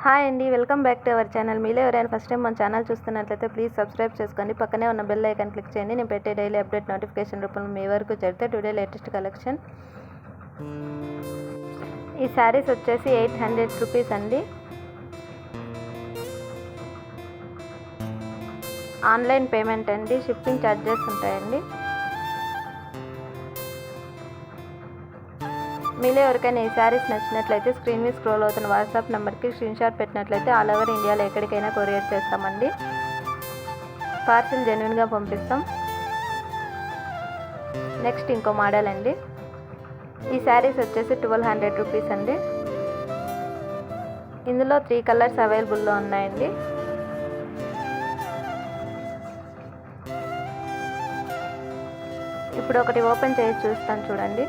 Hi అండి, welcome back to our channel. మీలో ఎవరైనా ఫస్ట్ టైం మన ఛానల్ చూస్తున్నట్లయితే ప్లీజ్ సబ్స్క్రైబ్ చేసుకోండి. పక్కనే ఉన్న బెల్ ఐకాన్ క్లిక్ చేయండి. నేను పెట్టే డైలీ అప్డేట్ నోటిఫికేషన్ రూపంలో మీ వరకు చేరితే టుడే లేటెస్ట్ కలెక్షన్. ఈ శారీస్ వచ్చేసి 800 రూపీస్ అండి. ఆన్లైన్ పేమెంట్ అండి, షిప్పింగ్ ఛార్జెస్ ఉంటాయండి. మీలో ఎవరికైనా ఈ శారీస్ నచ్చినట్లయితే స్క్రీన్ మీద స్క్రోల్ అవుతున్న వాట్సాప్ నెంబర్కి స్క్రీన్ షాట్ పెట్టినట్లయితే ఆల్ ఓవర్ ఇండియాలో ఎక్కడికైనా కొరియర్ చేస్తామండి. పార్సిల్ జెన్యున్గా పంపిస్తాం. నెక్స్ట్ ఇంకో మోడల్ అండి. ఈ శారీస్ వచ్చేసి 1200 రూపీస్ అండి. ఇందులో 3 కలర్స్ అవైలబుల్లో ఉన్నాయండి. ఇప్పుడు ఒకటి ఓపెన్ చేసి చూస్తాను చూడండి.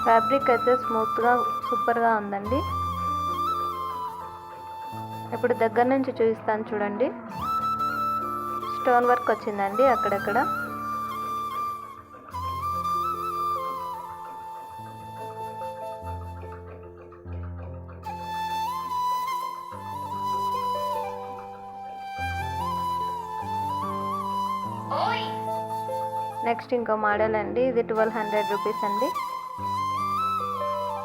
ఫ్యాబ్రిక్ అయితే స్మూత్గా సూపర్గా ఉందండి. ఇప్పుడు దగ్గర నుంచి చూపిస్తాను చూడండి. స్టోన్ వర్క్ వచ్చిందండి అక్కడక్కడ. నెక్స్ట్ ఇంకో మోడల్ అండి. ఇది 1200 రూపీస్ అండి.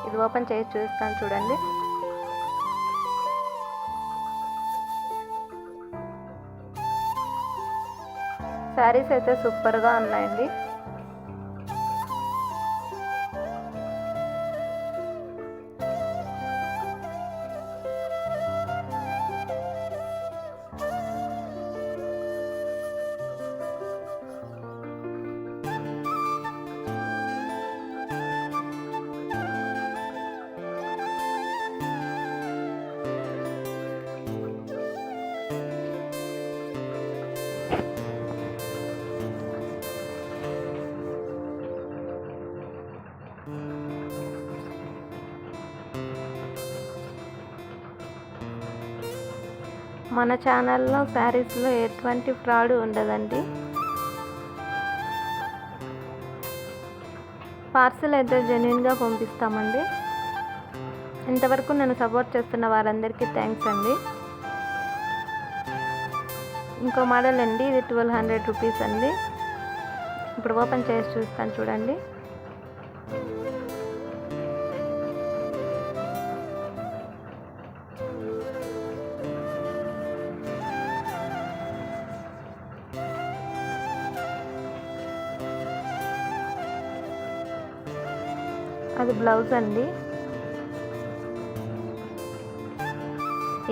ఇది ఓపెన్ చేసి చూస్తాను చూడండి. శారీస్ అయితే సూపర్గా ఉన్నాయండి. మన ఛానల్లో శారీస్లో ఎటువంటి ఫ్రాడ్ ఉండదండి. పార్సిల్ అయితే జెన్యున్గా పంపిస్తామండి. ఇంతవరకు నన్ను సపోర్ట్ చేస్తున్న వారందరికీ థ్యాంక్స్ అండి. ఇంకో మోడల్ అండి. ఇది 1200 రూపీస్ అండి. ఇప్పుడు ఓపెన్ చేసి చూస్తాను చూడండి. అది బ్లౌజ్ అండి.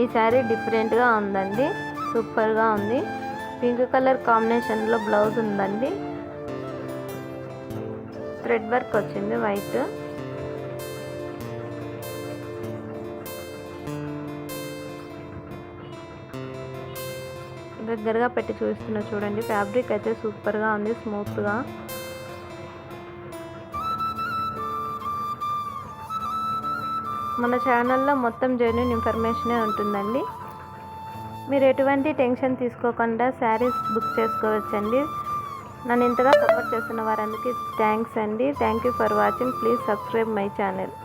ఈ శారీ డిఫరెంట్గా ఉందండి, సూపర్గా ఉంది. పింక్ కలర్ కాంబినేషన్లో బ్లౌజ్ ఉందండి. థ్రెడ్ వర్క్ వచ్చింది వైట్. దగ్గరగా పెట్టి చూస్తున్నా చూడండి. ఫ్యాబ్రిక్ అయితే సూపర్గా ఉంది, స్మూత్గా. మన ఛానల్లో మొత్తం జెన్యూన్ ఇన్ఫర్మేషనే ఉంటుందండి. మీరు ఎటువంటి టెన్షన్ తీసుకోకుండా శారీస్ బుక్ చేసుకోవచ్చండి. నన్ను ఇంతగా సపోర్ట్ చేస్తున్న వారందరికీ థ్యాంక్స్ అండి. Thank you for watching. Please subscribe my channel.